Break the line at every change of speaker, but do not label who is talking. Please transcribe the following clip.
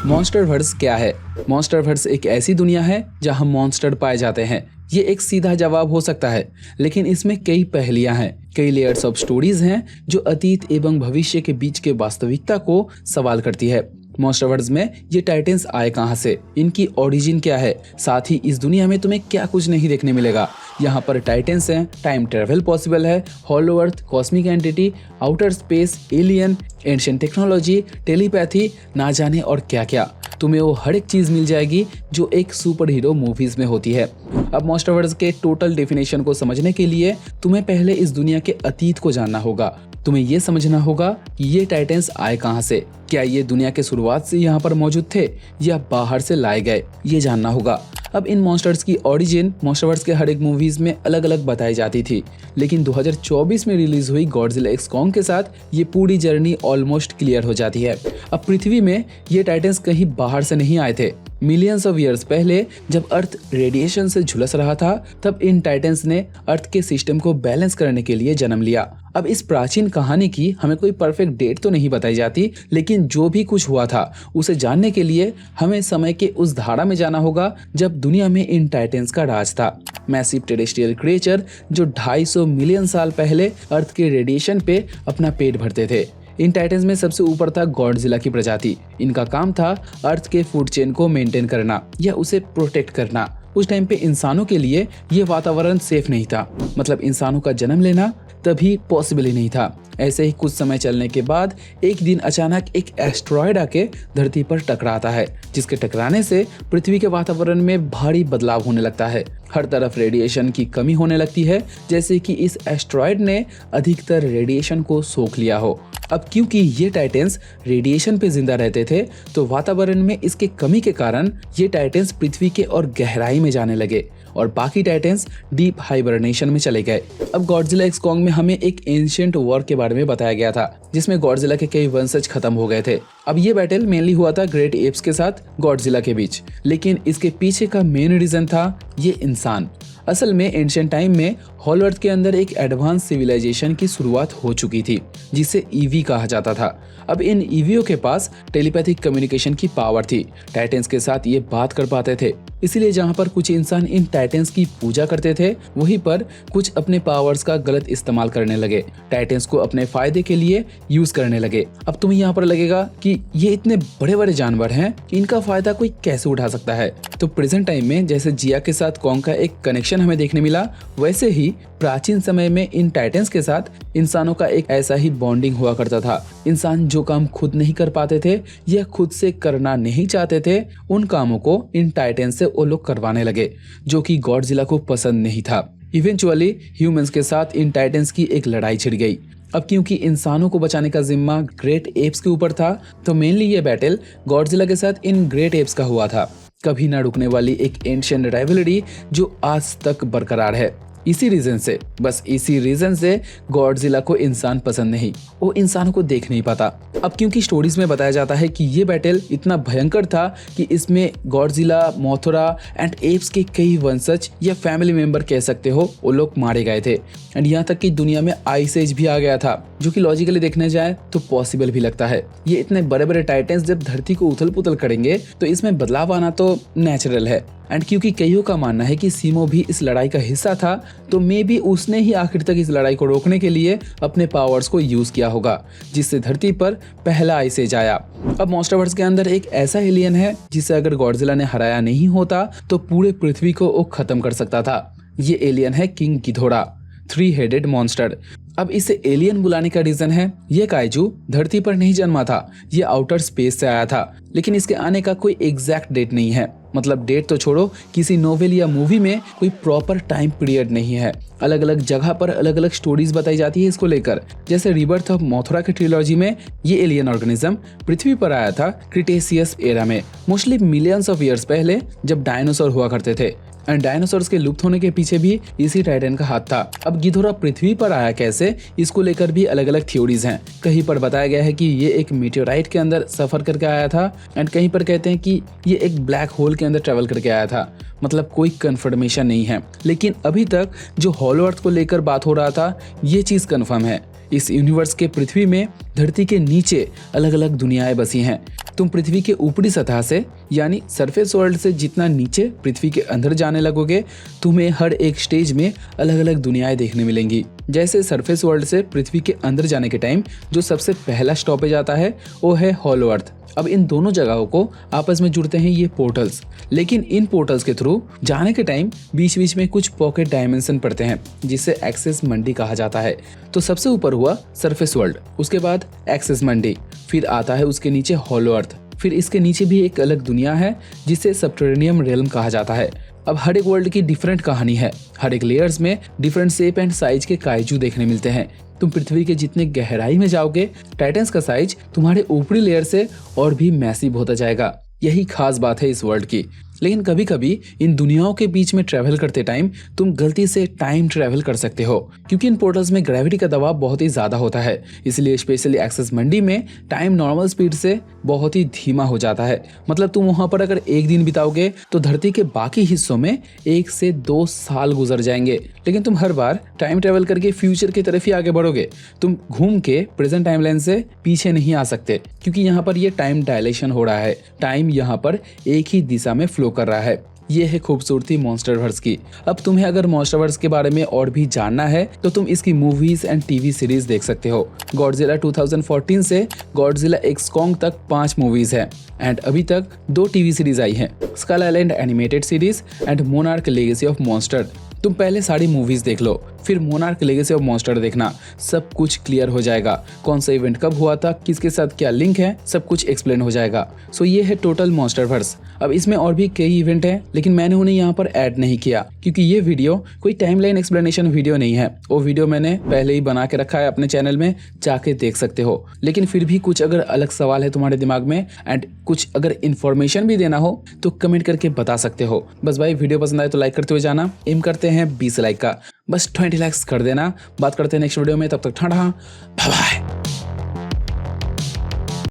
MonsterVerse क्या है? MonsterVerse एक ऐसी दुनिया है जहां मॉन्स्टर पाए जाते हैं। ये एक सीधा जवाब हो सकता है, लेकिन इसमें कई पहेलियां हैं, कई लेयर्स ऑफ स्टोरीज हैं जो अतीत एवं भविष्य के बीच के वास्तविकता को सवाल करती है। मॉन्स्टरवर्स में ये टाइटन्स आए कहां से, इनकी ओरिजिन क्या है, साथ ही इस दुनिया में तुम्हें क्या कुछ नहीं देखने मिलेगा। यहाँ पर टाइटन्स हैं, टाइम ट्रेवल पॉसिबल है, hollow earth, cosmic entity, outer space, alien, ancient technology, telepathy, ना जाने और क्या क्या। तुम्हें वो हर एक चीज मिल जाएगी जो एक सुपर हीरो मूवीज में होती है। अब मॉन्स्टरवर्स के टोटल डेफिनेशन को समझने के लिए तुम्हें पहले इस दुनिया के अतीत को जानना होगा। तुम्हें ये समझना होगा कि ये टाइटन्स आए कहां से, क्या ये दुनिया के शुरुआत से यहाँ पर मौजूद थे या बाहर से लाए गए, ये जानना होगा। अब इन मॉन्स्टर्स की ओरिजिन मॉन्स्टरवर्स के हर एक मूवीज में अलग अलग बताई जाती थी, लेकिन 2024 में रिलीज हुई गॉडजिला एक्स कॉन्ग के साथ ये पूरी जर्नी ऑलमोस्ट क्लियर हो जाती है। अब पृथ्वी में ये टाइटन्स कहीं बाहर से नहीं आए थे। मिलियंस ऑफ ईयर्स पहले जब अर्थ रेडिएशन से झुलस रहा था, तब इन टाइटन्स ने अर्थ के सिस्टम को बैलेंस करने के लिए जन्म लिया। अब इस प्राचीन कहानी की हमें कोई परफेक्ट डेट तो नहीं बताई जाती, लेकिन जो भी कुछ हुआ था उसे जानने के लिए हमें समय के उस धारा में जाना होगा जब दुनिया में इन टाइटन्स का राज था। मैसिव टेरेस्ट्रियल क्रिएचर जो 250 मिलियन साल पहले अर्थ के रेडिएशन पे अपना पेट भरते थे। इन टाइटन्स में सबसे ऊपर था गॉडजिला की प्रजाति। इनका काम था अर्थ के फूड चेन को मेंटेन करना या उसे प्रोटेक्ट करना। उस टाइम पे इंसानों के लिए ये वातावरण सेफ नहीं था, मतलब इंसानों का जन्म लेना तभी पॉसिबल ही नहीं था। ऐसे ही कुछ समय चलने के बाद एक दिन अचानक एक एस्ट्रॉयड आके धरती पर टकराता है, जिसके टकराने से पृथ्वी के वातावरण में भारी बदलाव होने लगता है। हर तरफ रेडिएशन की कमी होने लगती है, जैसे कि इस एस्ट्रॉयड ने अधिकतर रेडिएशन को सोख लिया हो। अब क्योंकि ये टाइटन्स रेडिएशन पे जिंदा रहते थे, तो वातावरण में इसके कमी के कारण ये टाइटन्स पृथ्वी के और गहराई में जाने लगे और बाकी टाइटन्स डीप हाइबरनेशन में चले गए। अब गॉडजिला एक्स कॉन्ग में हमें एक एंशिएंट वॉर के बारे में बताया गया था, जिसमें गॉडजिला के कई वंशज खत्म हो गए थे। अब ये बैटल मेनली हुआ था ग्रेट एप्स के साथ गॉडजिला के बीच, लेकिन इसके पीछे का मेन रीजन था ये इंसान। असल में एंशिएंट टाइम में हॉलो अर्थ के अंदर एक एडवांस सिविलाइजेशन की शुरुआत हो चुकी थी, जिसे ईवी कहा जाता था। अब इन ईवीओ के पास टेलीपैथिक कम्युनिकेशन की पावर थी, टाइटन्स के साथ ये बात कर पाते थे। इसीलिए जहाँ पर कुछ इंसान इन टाइटन्स की पूजा करते थे, वहीं पर कुछ अपने पावर्स का गलत इस्तेमाल करने लगे, टाइटन्स को अपने फायदे के लिए यूज करने लगे। अब तुम्हें यहाँ पर लगेगा कि ये इतने बड़े बड़े जानवर हैं, इनका फायदा कोई कैसे उठा सकता है। तो प्रेजेंट टाइम में जैसे जिया के साथ कॉन्ग का एक कनेक्शन हमें देखने मिला, वैसे ही प्राचीन समय में इन टाइटन्स के साथ इंसानों का एक ऐसा ही बॉन्डिंग हुआ करता था। इंसान जो काम खुद नहीं कर पाते थे या खुद से करना नहीं चाहते थे, उन कामों को इन टाइटन्स से वो लोग करवाने लगे, जो कि गॉडजिला को पसंद नहीं था। इवेंचुअली ह्यूमंस के साथ इन टाइटन्स की एक लड़ाई छिड़ गई। अब क्योंकि इंसानों को बचाने का जिम्मा ग्रेट एप्स के ऊपर था, तो मेनली ये बैटल गॉडजिला के साथ इन ग्रेट एप्स का हुआ था। कभी ना रुकने वाली एक एंशिएंट राइवलरी जो आज तक बरकरार है। इसी रीजन से गॉडजिला को इंसान पसंद नहीं, वो इंसानों को देख नहीं पाता। अब क्योंकि स्टोरीज में बताया जाता है कि ये बैटल इतना भयंकर था कि इसमें गॉडजिला, मोथरा एंड एप्स के कई वंशज या फैमिली मेंबर कह सकते हो, वो लोग मारे गए थे। एंड यहाँ तक कि दुनिया में आइस एज भी आ गया था, जो कि लॉजिकली देखने जाए तो पॉसिबल भी लगता है। ये इतने बड़े बड़े टाइटन्स जब धरती को उथल पुथल करेंगे तो इसमें बदलाव आना तो नेचुरल है। एंड क्योंकि कईयों का मानना है कि सीमो भी इस लड़ाई का हिस्सा था, तो मे बी उसने ही आखिर तक इस लड़ाई को रोकने के लिए अपने पावर्स को यूज किया होगा, जिससे धरती पर पहला आइस एज आया। अब मॉन्स्टरवर्स के अंदर एक ऐसा एलियन है जिसे अगर गॉडजिला ने हराया नहीं होता तो पूरे पृथ्वी को वो खत्म कर सकता था। ये एलियन है किंग गिधोरा, 3 हेडेड मॉन्स्टर। अब इसे एलियन बुलाने का रीजन है, ये काइजू धरती पर नहीं जन्मा था, ये आउटर स्पेस से आया था, लेकिन इसके आने का कोई एग्जैक्ट डेट नहीं है। मतलब डेट तो छोड़ो, किसी नोवेल या मूवी में कोई प्रॉपर टाइम पीरियड नहीं है। अलग अलग जगह पर अलग अलग स्टोरीज बताई जाती है इसको लेकर। जैसे रिबर्थ ऑफ मोथरा की ट्रिलॉजी में ये एलियन ऑर्गेनिज्म पृथ्वी पर आया था क्रिटेशियस एरा में, मोस्टली मिलियंस ऑफ ईयर्स पहले, जब डायनासोर हुआ करते थे। एंड डायनासोर्स के लुप्त होने के पीछे भी इसी टाइटन का हाथ था। अब गिधोरा पृथ्वी पर आया कैसे, इसको लेकर भी अलग अलग थ्योरीज हैं। कहीं पर बताया गया है कि ये एक मीटेओराइट के अंदर सफर करके आया था, एंड कहीं पर कहते हैं कि ये एक ब्लैक होल के अंदर ट्रेवल करके आया था। मतलब कोई कंफर्मेशन नहीं है, लेकिन अभी तक जो हॉलो अर्थ को लेकर बात हो रहा था, ये चीज कंफर्म है। इस यूनिवर्स के पृथ्वी में धरती के नीचे अलग अलग दुनियाएं बसी हैं। तुम पृथ्वी के ऊपरी सतह से यानी सरफेस वर्ल्ड से जितना नीचे पृथ्वी के अंदर जाने लगोगे, तुम्हें हर एक स्टेज में अलग अलग दुनियाएं देखने मिलेंगी। जैसे सरफेस वर्ल्ड से पृथ्वी के अंदर जाने के टाइम जो सबसे पहला स्टॉपेज आता है वो है हॉलो अर्थ। अब इन दोनों जगहों को आपस में जुड़ते हैं ये पोर्टल्स, लेकिन इन पोर्टल्स के थ्रू जाने के टाइम बीच बीच में कुछ पॉकेट डायमेंशन पड़ते हैं जिसे एक्सेस मंडी कहा जाता है। तो सबसे ऊपर हुआ सरफेस वर्ल्ड, उसके बाद एक्सेस मंडी, फिर आता है उसके नीचे हॉलो अर्थ, फिर इसके नीचे भी एक अलग दुनिया है जिसे सबटेरेनियम रेल्म कहा जाता है। अब हर एक वर्ल्ड की डिफरेंट कहानी है, हर एक लेयर्स में डिफरेंट शेप एंड साइज के काइजू देखने मिलते हैं। तुम पृथ्वी के जितने गहराई में जाओगे, टाइटन्स का साइज तुम्हारे ऊपरी लेयर से और भी मैसिव होता जाएगा। यही खास बात है इस वर्ल्ड की। लेकिन कभी कभी इन दुनियाओं के बीच में ट्रैवल करते टाइम तुम गलती से टाइम ट्रैवल कर सकते हो, क्योंकि इन पोर्टल्स में ग्रेविटी का दबाव बहुत ही ज्यादा होता है। इसलिए स्पेशली एक्सेस मंडी में टाइम नॉर्मल स्पीड से बहुत ही धीमा हो जाता है। मतलब तुम वहां पर अगर एक दिन बिताओगे तो धरती के बाकी हिस्सों में 1 से 2 साल गुजर जाएंगे। लेकिन तुम हर बार टाइम ट्रैवल करके फ्यूचर की तरफ ही आगे बढ़ोगे। तुम घूम के प्रेजेंट टाइमलाइन से पीछे नहीं आ सकते, क्योंकि यहाँ पर ये टाइम डायलेशन हो रहा है। टाइम यहाँ पर एक ही दिशा में फ्लो कर रहा है। ये है खूबसूरती मॉन्स्टरवर्स की। अब तुम्हें अगर मॉन्स्टरवर्स के बारे में और भी जानना है तो तुम इसकी मूवीज एंड टीवी सीरीज देख सकते हो। गॉडजिला 2014 से गॉडजिला एक्स कॉन्ग तक 5 मूवीज है एंड अभी तक 2 टीवी सीरीज आई हैं, Skull Island animated series and Monarch Legacy of Monster. तुम पहले सारी मूवीज देख लो, फिर मोनार्क लेगेसी ऑफ मॉन्स्टर देखना, सब कुछ क्लियर हो जाएगा। कौन सा इवेंट कब हुआ था, किसके साथ क्या लिंक है, सब कुछ एक्सप्लेन हो जाएगा। सो ये है टोटल मॉन्स्टरवर्स। अब इसमें और भी कई इवेंट हैं, लेकिन मैंने उन्हें यहाँ पर ऐड नहीं किया क्योंकि ये वीडियो कोई टाइमलाइन एक्सप्लेनेशन वीडियो नहीं है। वो वीडियो मैंने पहले ही बना के रखा है अपने चैनल में, जाके देख सकते हो। लेकिन फिर भी कुछ अगर अलग सवाल है तुम्हारे दिमाग में एंड कुछ अगर इन्फॉर्मेशन भी देना हो तो कमेंट करके बता सकते हो। बस भाई वीडियो पसंद आए तो लाइक करते हुए जाना। एम करते हैं 20 लाइक का, बस 20 लाइक्स कर देना। बात करते हैं नेक्स्ट वीडियो में, तब तक ठंडा, बाय बाय।